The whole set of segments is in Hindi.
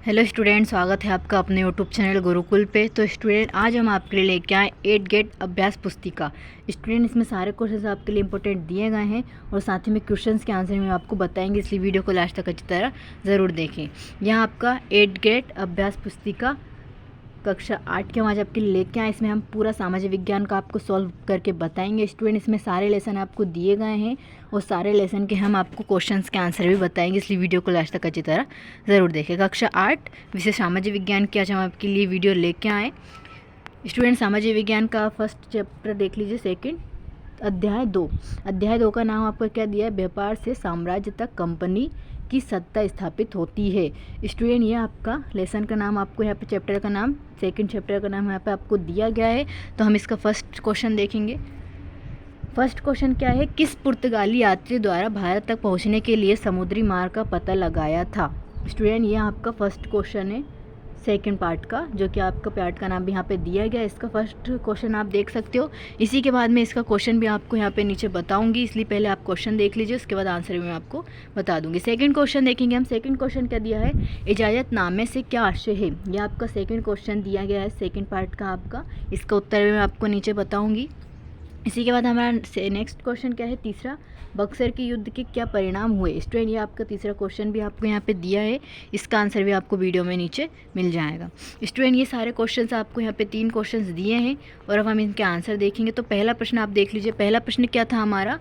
हेलो स्टूडेंट, स्वागत है आपका अपने यूट्यूब चैनल गुरुकुल पे। तो स्टूडेंट, आज हम आपके लिए लेके आए 8 गेट अभ्यास पुस्तिका। स्टूडेंट, इसमें सारे क्वेश्चंस आपके लिए इंपॉर्टेंट दिए गए हैं और साथ ही में क्वेश्चंस के आंसर में आपको बताएंगे, इसलिए वीडियो को लास्ट तक अच्छी तरह ज़रूर देखें। यहाँ आपका 8 गेट अभ्यास पुस्तिका कक्षा 8 के आज आपके लिए लेके आए। इसमें हम पूरा सामाजिक विज्ञान का आपको सॉल्व करके बताएंगे। स्टूडेंट, इसमें सारे लेसन आपको दिए गए हैं और सारे लेसन के हम आपको क्वेश्चंस के आंसर भी बताएंगे, इसलिए वीडियो को लास्ट तक अच्छी तरह ज़रूर देखें। कक्षा 8 विषय सामाजिक विज्ञान की आज हम आपके लिए वीडियो लेके आए। स्टूडेंट, सामाजिक विज्ञान का फर्स्ट चैप्टर देख लीजिए, सेकेंड अध्याय 2। अध्याय 2 का नाम आपको क्या दिया है? व्यापार से साम्राज्य तक कंपनी की सत्ता स्थापित होती है। स्टूडेंट, ये आपका लेसन का नाम, आपको यहाँ पे चैप्टर का नाम, सेकंड चैप्टर का नाम यहाँ पे आपको दिया गया है। तो हम इसका फर्स्ट क्वेश्चन देखेंगे। फर्स्ट क्वेश्चन क्या है? किस पुर्तगाली यात्री द्वारा भारत तक पहुँचने के लिए समुद्री मार्ग का पता लगाया था? स्टूडेंट, ये आपका फर्स्ट क्वेश्चन है सेकंड पार्ट का, जो कि आपका पार्ट का नाम भी यहाँ पे दिया गया है। इसका फर्स्ट क्वेश्चन आप देख सकते हो। इसी के बाद में इसका क्वेश्चन भी आपको यहाँ पे नीचे बताऊंगी, इसलिए पहले आप क्वेश्चन देख लीजिए, उसके बाद आंसर भी मैं आपको बता दूंगी। सेकंड क्वेश्चन देखेंगे हम। सेकंड क्वेश्चन क्या दिया है? इजाज़तनामे से क्या आशय है? ये आपका सेकंड क्वेश्चन दिया गया है सेकंड पार्ट का आपका। इसका उत्तर भी मैं आपको नीचे बताऊँगी। इसी के बाद हमारा नेक्स्ट क्वेश्चन क्या है? तीसरा, बक्सर के युद्ध के क्या परिणाम हुए? स्टूडेंट, ये आपका तीसरा क्वेश्चन भी आपको यहाँ पे दिया है। इसका आंसर भी आपको वीडियो में नीचे मिल जाएगा। स्टूडेंट, ये सारे क्वेश्चंस आपको यहाँ पे 3 क्वेश्चंस दिए हैं और अब हम इनके आंसर देखेंगे। तो पहला प्रश्न आप देख लीजिए। पहला प्रश्न क्या था हमारा?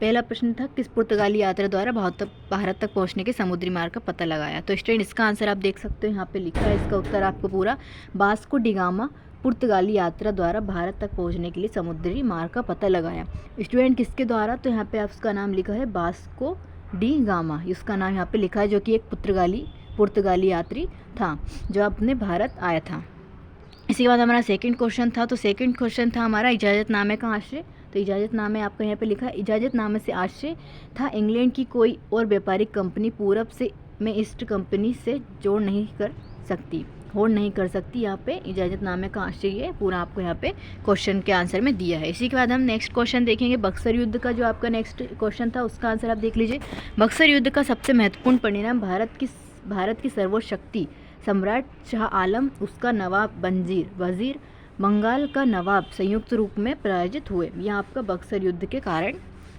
पहला प्रश्न था किस पुर्तगाली यात्रा द्वारा भारत तक पहुँचने के समुद्री मार्ग का पता लगाया? तो स्टूडेंट, इसका आंसर आप देख सकते हो, यहाँ पे लिखा है। इसका उत्तर आपको पूरा वास्को डी गामा पुर्तगाली यात्रा द्वारा भारत तक पहुंचने के लिए समुद्री मार्ग का पता लगाया। स्टूडेंट, किसके द्वारा? तो यहाँ पे उसका नाम लिखा है वास्को डी गामा, इसका नाम यहाँ पे लिखा है, जो कि एक पुर्तगाली यात्री था जो अपने भारत आया था। इसी के बाद हमारा सेकंड क्वेश्चन था। तो सेकंड क्वेश्चन था हमारा इजाज़तनामे का आशय। तो इजाज़तनामे आपका यहाँ पे लिखा है। इजाज़तनामे से आशय था इंग्लैंड की कोई और व्यापारिक कंपनी पूरब से में ईस्ट कंपनी से होड़ नहीं कर सकती। यहाँ पे इजाज़तनामे का आशय ये पूरा आपको यहाँ पे क्वेश्चन के आंसर में दिया है। इसी के बाद हम नेक्स्ट क्वेश्चन देखेंगे। बक्सर युद्ध का जो आपका नेक्स्ट क्वेश्चन था, उसका आंसर आप देख लीजिए। बक्सर युद्ध का सबसे महत्वपूर्ण परिणाम भारत की सर्वोच्च शक्ति सम्राट शाह आलम, उसका नवाब वजीर बंगाल का नवाब संयुक्त रूप में पराजित हुए। यह आपका बक्सर युद्ध के कारण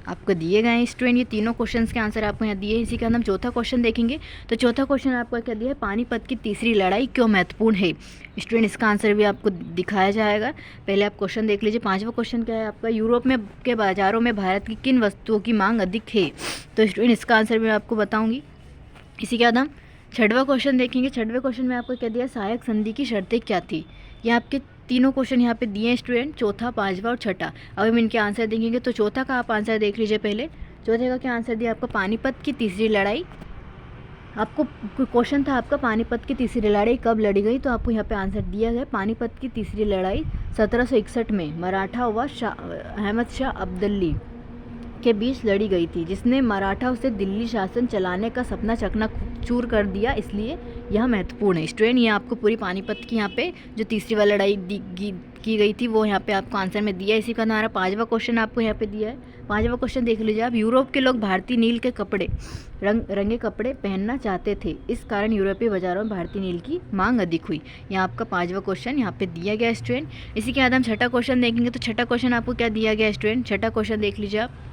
आपको दिए गए हैं। स्टूडेंट, ये तीनों क्वेश्चंस के आंसर आपको यहाँ दिए हैं। इसी के बाद हम चौथा क्वेश्चन देखेंगे। तो चौथा क्वेश्चन आपका क्या दिया है? पानीपत की तीसरी लड़ाई क्यों महत्वपूर्ण है? स्टूडेंट, इसका आंसर भी आपको दिखाया जाएगा। पहले आप क्वेश्चन देख लीजिए। पांचवा क्वेश्चन क्या है आपका? यूरोप में के बाज़ारों में भारत की किन वस्तुओं की मांग अधिक है? तो स्टूडेंट, इसका आंसर भी मैं आपको बताऊँगी। इसी के बाद हम छठवां क्वेश्चन देखेंगे। छठवें क्वेश्चन में आपको क्या दिया? सहायक संधि की शर्तें क्या थी? ये आपके तीनों क्वेश्चन यहाँ पे दिए हैं स्टूडेंट, चौथा, पांचवा और छठा। अब हम इनके आंसर देखेंगे। तो चौथा का आप आंसर देख लीजिए पहले। चौथे का क्या आंसर दिया आपका? पानीपत की तीसरी लड़ाई। आपको क्वेश्चन था आपका पानीपत की तीसरी लड़ाई कब लड़ी गई? तो आपको यहाँ पे आंसर दिया गया। पानीपत की तीसरी लड़ाई 1761 में मराठा व अहमद शाह अब्दाली के बीच लड़ी गई थी, जिसने मराठा से दिल्ली शासन चलाने का सपना चकनाचूर कर दिया, इसलिए यह महत्वपूर्ण है। स्टूडेंट, ये आपको पूरी पानीपत की यहाँ पे जो तीसरी वाली लड़ाई की गई थी वो यहाँ पे आपको आंसर में दिया है। इसी का हमारा पांचवा क्वेश्चन आपको यहाँ पे दिया है। पांचवा क्वेश्चन देख लीजिए आप। यूरोप के लोग भारतीय नील के कपड़े रंगे कपड़े पहनना चाहते थे, इस कारण यूरोपीय बाजारों में भारतीय नील की मांग अधिक हुई। यहाँ आपका पांचवा क्वेश्चन यहाँ पे दिया गया स्टूडेंट। इसी के बाद हम छठा क्वेश्चन देखेंगे। तो छठा क्वेश्चन आपको क्या दिया गया स्टूडेंट? छठा क्वेश्चन देख लीजिए आप।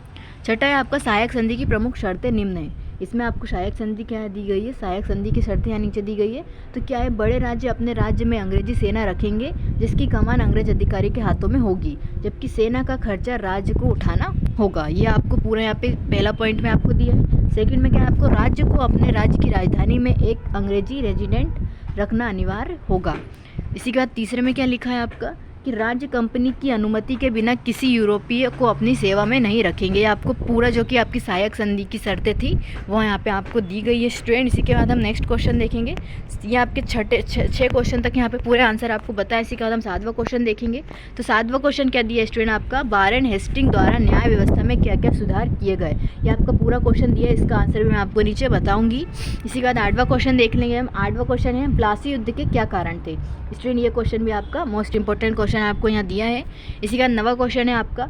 छठा है आपका सहायक संधि की प्रमुख शर्तें निम्न है। इसमें आपको सहायक संधि क्या दी गई है? सहायक संधि की शर्तें यहाँ नीचे दी गई है। तो क्या है? बड़े राज्य अपने राज्य में अंग्रेजी सेना रखेंगे जिसकी कमान अंग्रेज अधिकारी के हाथों में होगी, जबकि सेना का खर्चा राज्य को उठाना होगा। ये आपको पूरा यहाँ पे पहला पॉइंट में आपको दिया है। सेकंड में क्या है? आपको राज्य को अपने राज्य की राजधानी में एक अंग्रेजी रेजिडेंट रखना अनिवार्य होगा। इसी के बाद तीसरे में क्या लिखा है आपका? कि राज्य कंपनी की अनुमति के बिना किसी यूरोपीय को अपनी सेवा में नहीं रखेंगे। आपको पूरा जो कि आपकी सहायक संधि की शर्तें थी वो यहाँ पे आपको दी गई है स्टूडेंट। इसी के बाद हम नेक्स्ट क्वेश्चन देखेंगे। ये आपके छः क्वेश्चन तक यहाँ पे पूरे आंसर आपको बताया। इसी के बाद हम सातवां क्वेश्चन देखेंगे। तो सातवां क्वेश्चन क्या दिया स्टूडेंट आपका? वारेन हेस्टिंग द्वारा न्याय व्यवस्था में क्या क्या सुधार किए गए? ये आपका पूरा क्वेश्चन दिया है। इसका आंसर भी मैं आपको नीचे बताऊँगी। इसी के बाद आठवां क्वेश्चन देख लेंगे हम। आठवां क्वेश्चन है प्लासी युद्ध के क्या कारण थे? स्टूडेंट, ये क्वेश्चन भी आपका मोस्ट इंपॉर्टेंट क्वेश्चन आपको यहाँ दिया है। इसी का नवा क्वेश्चन है आपका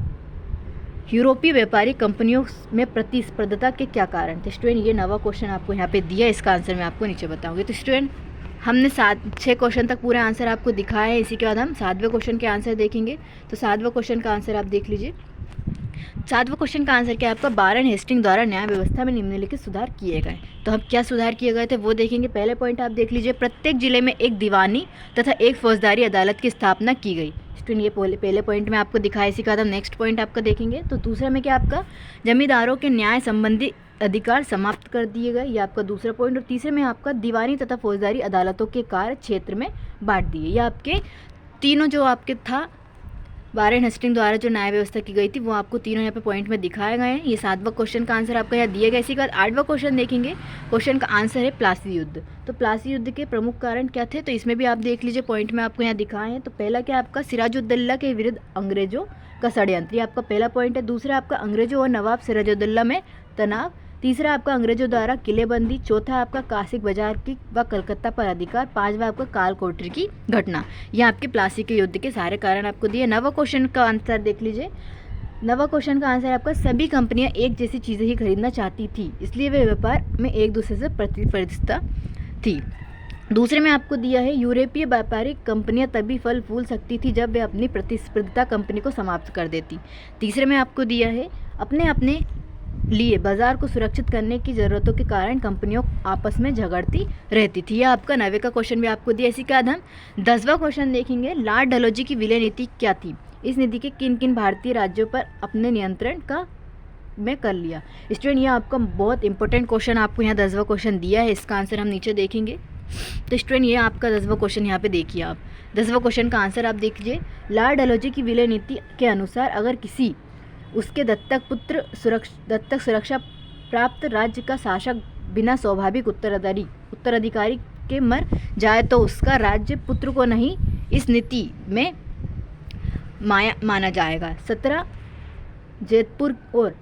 यूरोपीय व्यापारी कंपनियों में प्रतिस्पर्धा के क्या कारण थे। स्टूडेंट ये नवा क्वेश्चन आपको यहाँ पे दिया है, इसका आंसर मैं आपको नीचे बताऊंगी। तो स्टूडेंट हमने 6 क्वेश्चन तक पूरे आंसर आपको दिखाया है। इसी के बाद हम 7वें क्वेश्चन के आंसर देखेंगे। तो 7वें क्वेश्चन का आंसर आप देख लीजिए। 7वें क्वेश्चन का आंसर क्या है आपका, वारेन हेस्टिंग द्वारा न्याय व्यवस्था में निम्नलिखित सुधार किए गए। तो हम क्या सुधार किए गए थे वो देखेंगे। पहले पॉइंट आप देख लीजिए, प्रत्येक जिले में एक दीवानी तथा एक फौजदारी अदालत की स्थापना की गई। स्टूडेंट ये पहले पॉइंट में आपको दिखाया। इसी का हम नेक्स्ट पॉइंट आपका देखेंगे। तो दूसरा में क्या आपका, जमींदारों के न्याय संबंधी अधिकार समाप्त कर दिए गए, ये आपका दूसरा पॉइंट। और तीसरे में आपका दीवानी तथा फौजदारी अदालतों के कार्य क्षेत्र में बांट दिए। ये आपके तीनों जो आपके था वारेन हेस्टिंग द्वारा जो न्याय व्यवस्था की गई थी वो आपको तीनों यहाँ पे पॉइंट में दिखाए गए हैं। ये 7वां क्वेश्चन का आंसर आपका यहाँ दिया गया। इसी के बाद 8वां क्वेश्चन देखेंगे। क्वेश्चन का आंसर है प्लासी युद्ध। तो प्लासी युद्ध के प्रमुख कारण क्या थे, तो इसमें भी आप देख लीजिए, पॉइंट में आपको यहाँ दिखाए हैं। तो पहला क्या आपका, सिराजुद्दौला के विरुद्ध अंग्रेजों का षड्यंत्र, ये आपका पहला पॉइंट है। दूसरा आपका अंग्रेजों और नवाब सिराजुद्दौला में तनाव। तीसरा आपका अंग्रेजों द्वारा किलेबंदी। चौथा आपका कासिक बाजार की व कलकत्ता पर अधिकार। 5वां आपका कालकोठरी की घटना। ये आपके प्लासी के युद्ध के सारे कारण आपको दिए। 9वां क्वेश्चन का आंसर देख लीजिए। 9वां क्वेश्चन का आंसर आपका, सभी कंपनियां एक जैसी चीज़ें ही खरीदना चाहती थी, इसलिए वे व्यापार में एक दूसरे से प्रतिस्पर्धा थी। दूसरे में आपको दिया है, यूरोपीय व्यापारिक कंपनियां तभी फल फूल सकती थी जब वे अपनी प्रतिस्पर्धा कंपनी को समाप्त कर देती। तीसरे में आपको दिया है, अपने अपने लिए बाजार को सुरक्षित करने की ज़रूरतों के कारण कंपनियों आपस में झगड़ती रहती थी। यह आपका 9वें का क्वेश्चन भी आपको दिया। इसी के बाद हम 10वां क्वेश्चन देखेंगे। लॉर्ड डलहौजी की विलय नीति क्या थी, इस नीति के किन किन भारतीय राज्यों पर अपने नियंत्रण का में कर लिया। स्टूडेंट ये आपका बहुत इंपॉर्टेंट क्वेश्चन आपको यहाँ 10वां क्वेश्चन दिया है, इसका आंसर हम नीचे देखेंगे। तो स्टूडेंट ये आपका 10वां क्वेश्चन यहाँ पे देखिए आप। 10वां क्वेश्चन का आंसर आप देख लीजिए। लॉर्ड डलहौजी की विलय नीति के अनुसार अगर किसी उसके दत्तक सुरक्षा प्राप्त राज्य का शासक बिना स्वाभाविक उत्तराधिकारी के मर जाए तो उसका राज्य पुत्र को नहीं इस नीति में माना जाएगा। 17 जैतपुर और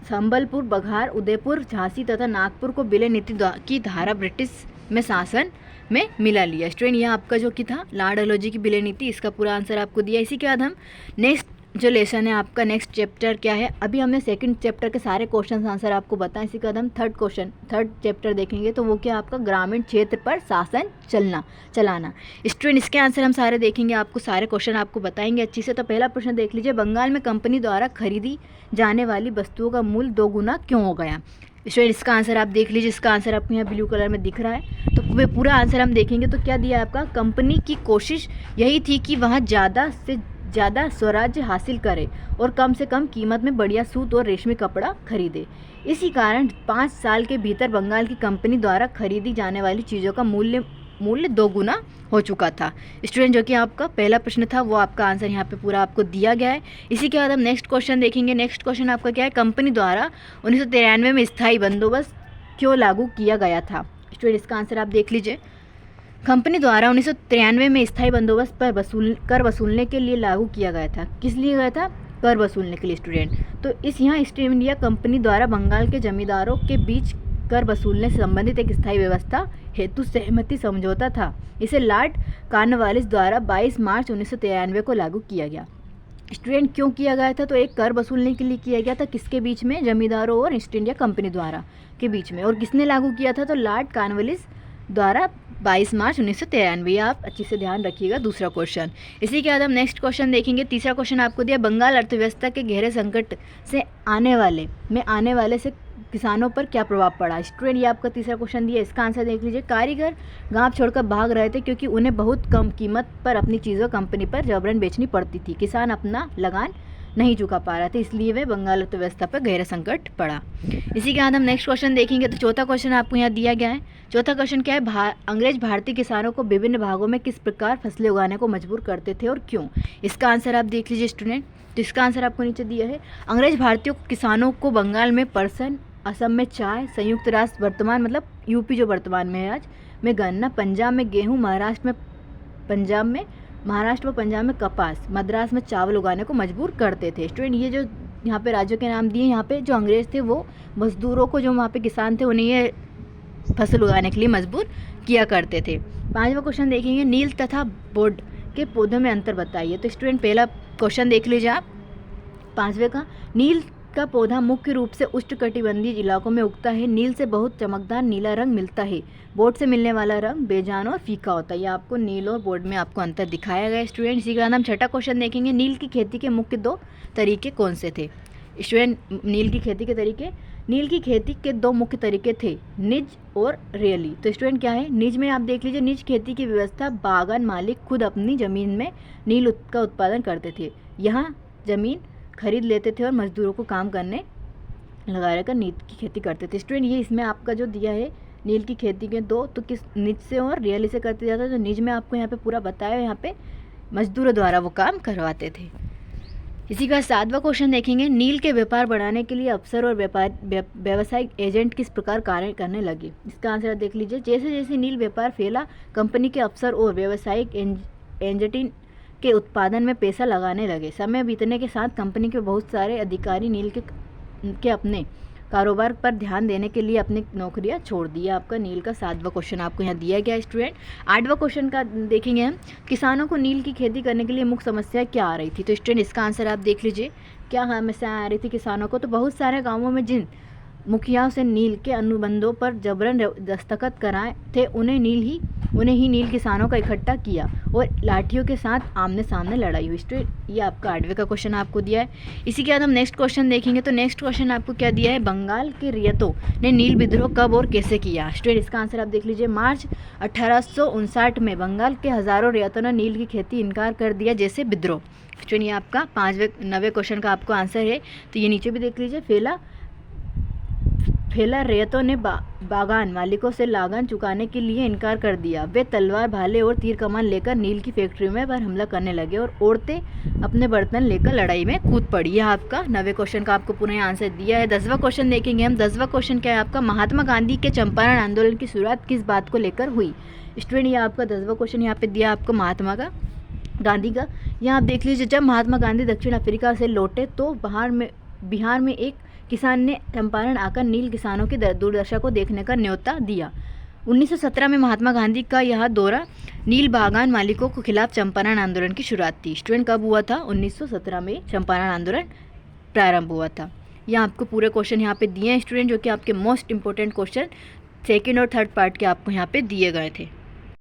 संबलपुर, बघार, उदयपुर, झांसी तथा नागपुर को विलय नीति की धारा ब्रिटिश में शासन में मिला लिया। स्टूडेंट यह आपका जो कि था लॉर्ड डलहौजी की विलय नीति, इसका पूरा आंसर आपको दिया। इसी के बाद हम नेक्स्ट जो लेसन है आपका, नेक्स्ट चैप्टर क्या है, अभी हमने सेकंड चैप्टर के सारे क्वेश्चन आंसर आपको बताएं। इसी के बाद हम थर्ड चैप्टर देखेंगे। तो वो क्या आपका, ग्रामीण क्षेत्र पर शासन चलाना। स्टूडेंट इसके आंसर हम सारे देखेंगे, आपको सारे क्वेश्चन आपको बताएंगे अच्छी से। तो पहला प्रश्न देख लीजिए, बंगाल में कंपनी द्वारा खरीदी जाने वाली वस्तुओं का मूल्य 2 गुना क्यों हो गया। स्टूडेंट इसका आंसर आप देख लीजिए, इसका आंसर आपको यहाँ ब्लू कलर में दिख रहा है। तो पूरा आंसर हम देखेंगे। तो क्या दिया आपका, कंपनी की कोशिश यही थी कि वह ज़्यादा से ज़्यादा स्वराज्य हासिल करे और कम से कम कीमत में बढ़िया सूत और रेशमी कपड़ा खरीदे। इसी कारण 5 साल के भीतर बंगाल की कंपनी द्वारा खरीदी जाने वाली चीज़ों का मूल्य 2 गुना हो चुका था। स्टूडेंट जो कि आपका पहला प्रश्न था वो आपका आंसर यहाँ पे पूरा आपको दिया गया है। इसी के बाद हम नेक्स्ट क्वेश्चन देखेंगे। नेक्स्ट क्वेश्चन आपका क्या है, कंपनी द्वारा 1993 में स्थायी बंदोबस्त क्यों लागू किया गया था। स्टूडेंट इसका आंसर आप देख लीजिए। कंपनी द्वारा 1993 में स्थायी बंदोबस्त पर कर वसूलने के लिए लागू किया गया था। किस लिए गया था, कर वसूलने के लिए। स्टूडेंट तो इस यहाँ ईस्ट इंडिया कंपनी द्वारा बंगाल के जमींदारों के बीच कर वसूलने से संबंधित एक स्थायी व्यवस्था हेतु सहमति समझौता था। इसे लॉर्ड कॉर्नवालिस द्वारा 22 मार्च 1993 को लागू किया गया। स्टूडेंट क्यों किया गया था, तो एक कर वसूलने के लिए किया गया था। किसके बीच में, जमींदारों और ईस्ट इंडिया कंपनी द्वारा के बीच में। और किसने लागू किया था, तो लॉर्ड कॉर्नवालिस द्वारा 22 मार्च 1993। आप अच्छे से ध्यान रखिएगा। दूसरा क्वेश्चन। इसी के बाद हम नेक्स्ट क्वेश्चन देखेंगे। तीसरा क्वेश्चन आपको दिया, बंगाल अर्थव्यवस्था के गहरे संकट से आने वाले से किसानों पर क्या प्रभाव पड़ा। स्टूडेंट ये आपका तीसरा क्वेश्चन दिया, इसका आंसर देख लीजिए। कारीगर गांव छोड़कर भाग रहे थे क्योंकि उन्हें बहुत कम कीमत पर अपनी चीज़ों कंपनी पर जबरन बेचनी पड़ती थी। किसान अपना लगान नहीं चुका पा रहा था, इसलिए वे बंगाल अर्थव्यवस्था पर गहरा संकट पड़ा। इसी के बाद हम नेक्स्ट क्वेश्चन देखेंगे। तो चौथा क्वेश्चन आपको यहाँ दिया गया है। चौथा क्वेश्चन क्या है, अंग्रेज भारतीय किसानों को विभिन्न भागों में किस प्रकार फसलें उगाने को मजबूर करते थे और क्यों। इसका आंसर आप देख लीजिए स्टूडेंट। तो इसका आंसर आपको नीचे दिया है। अंग्रेज भारतीय किसानों को बंगाल में परसन, असम में चाय, संयुक्त राष्ट्र वर्तमान मतलब यूपी जो वर्तमान में है आज में गन्ना, पंजाब में गेहूँ, महाराष्ट्र व पंजाब में कपास, मद्रास में चावल उगाने को मजबूर करते थे। स्टूडेंट ये जो यहाँ पे राज्यों के नाम दिए, यहाँ पे जो अंग्रेज थे वो मजदूरों को, जो वहाँ पे किसान थे, उन्हें ये फसल उगाने के लिए मजबूर किया करते थे। 5वां क्वेश्चन देखेंगे, नील तथा बोर्ड के पौधों में अंतर बताइए। तो स्टूडेंट पहला क्वेश्चन देख लीजिए आप। 5वें का, नील का पौधा मुख्य रूप से उष्णकटिबंधीय इलाकों में उगता है। नील से बहुत चमकदार नीला रंग मिलता है। बोर्ड से मिलने वाला रंग बेजान और फीका होता है। ये आपको नील और बोर्ड में आपको अंतर दिखाया गया है स्टूडेंट। इसी के बाद हम छठा क्वेश्चन देखेंगे, नील की खेती के मुख्य 2 तरीके कौन से थे। स्टूडेंट, नील की खेती के तरीके, नील की खेती के 2 मुख्य तरीके थे, निज और रियली। तो स्टूडेंट क्या है, निज में आप देख लीजिए, निज खेती की व्यवस्था बागान मालिक खुद अपनी ज़मीन में नील का उत्पादन करते थे। यहाँ ज़मीन खरीद लेते थे और मजदूरों को काम करने लगा कर नील की खेती करते थे। स्टूडेंट, ये इसमें आपका जो दिया है नील की खेती के 2, तो किस निज से और रियली से करते जाता है। तो निज में आपको यहाँ पे पूरा बताया, यहाँ पे मजदूरों द्वारा वो काम करवाते थे। इसी का 7वां क्वेश्चन देखेंगे, नील के व्यापार बढ़ाने के लिए अफसर और व्यावसायिक एजेंट किस प्रकार कार्य करने लगे। इसका आंसर देख लीजिए, जैसे जैसे नील व्यापार फैला, कंपनी के अफसर और व्यावसायिक एजेंट के उत्पादन में पैसा लगाने लगे। समय बीतने के साथ कंपनी के बहुत सारे अधिकारी नील के अपने कारोबार पर ध्यान देने के लिए अपनी नौकरियां छोड़ दी। आपका नील का 7वां क्वेश्चन आपको यहाँ दिया गया स्टूडेंट। 8वां क्वेश्चन का देखेंगे हम, किसानों को नील की खेती करने के लिए मुख्य समस्या क्या आ रही थी। तो स्टूडेंट, इसका आंसर आप देख लीजिए, क्या समस्या आ रही थी किसानों को। तो बहुत सारे गाँवों में जिन मुखियाओं से नील के अनुबंधों पर जबरन दस्तखत कराए थे, उन्हें ही नील किसानों का इकट्ठा किया और लाठियों के साथ आमने सामने लड़ाई हुई। स्टूडेंट, ये आपका 8वें का क्वेश्चन आपको दिया है। इसी के बाद हम नेक्स्ट क्वेश्चन देखेंगे। तो नेक्स्ट क्वेश्चन आपको क्या दिया है, बंगाल के रियतों ने नील विद्रोह कब और कैसे किया। स्टूडेंट, इसका आंसर आप देख लीजिए, मार्च 1859 में बंगाल के हज़ारों रियतों ने नील की खेती इनकार कर दिया, जैसे विद्रोह। स्टूडेंट, ये आपका 9वें क्वेश्चन का आपको आंसर है। तो ये नीचे भी देख लीजिए, फैला रियतों ने बागान मालिकों से लागत चुकाने के लिए इनकार कर दिया। वे तलवार, भाले और तीर कमान लेकर नील की फैक्ट्रियों में पर हमला करने लगे और औरतें अपने बर्तन लेकर लड़ाई में कूद पड़ी। यह आपका 9वें क्वेश्चन का आपको पूरा आंसर दिया है। 10वां क्वेश्चन देखेंगे हम। 10वां क्वेश्चन क्या है आपका, महात्मा गांधी के चंपारण आंदोलन की शुरुआत किस बात को लेकर हुई। स्टूडेंट, ये आपका 10वां क्वेश्चन यहाँ पे दिया आपको महात्मा गांधी का। यहाँ आप देख लीजिए, जब महात्मा गांधी दक्षिण अफ्रीका से लौटे तो बिहार में एक किसान ने चंपारण आकर नील किसानों की दुर्दशा को देखने का न्योता दिया। 1917 में महात्मा गांधी का यह दौरा नील बागान मालिकों के खिलाफ चंपारण आंदोलन की शुरुआत थी। स्टूडेंट, कब हुआ था, 1917 में चंपारण आंदोलन प्रारंभ हुआ था। यह आपको पूरे क्वेश्चन यहाँ पे दिए हैं स्टूडेंट, जो कि आपके मोस्ट इंपॉर्टेंट क्वेश्चन 2nd और 3rd पार्ट के आपको यहाँ पे दिए गए थे।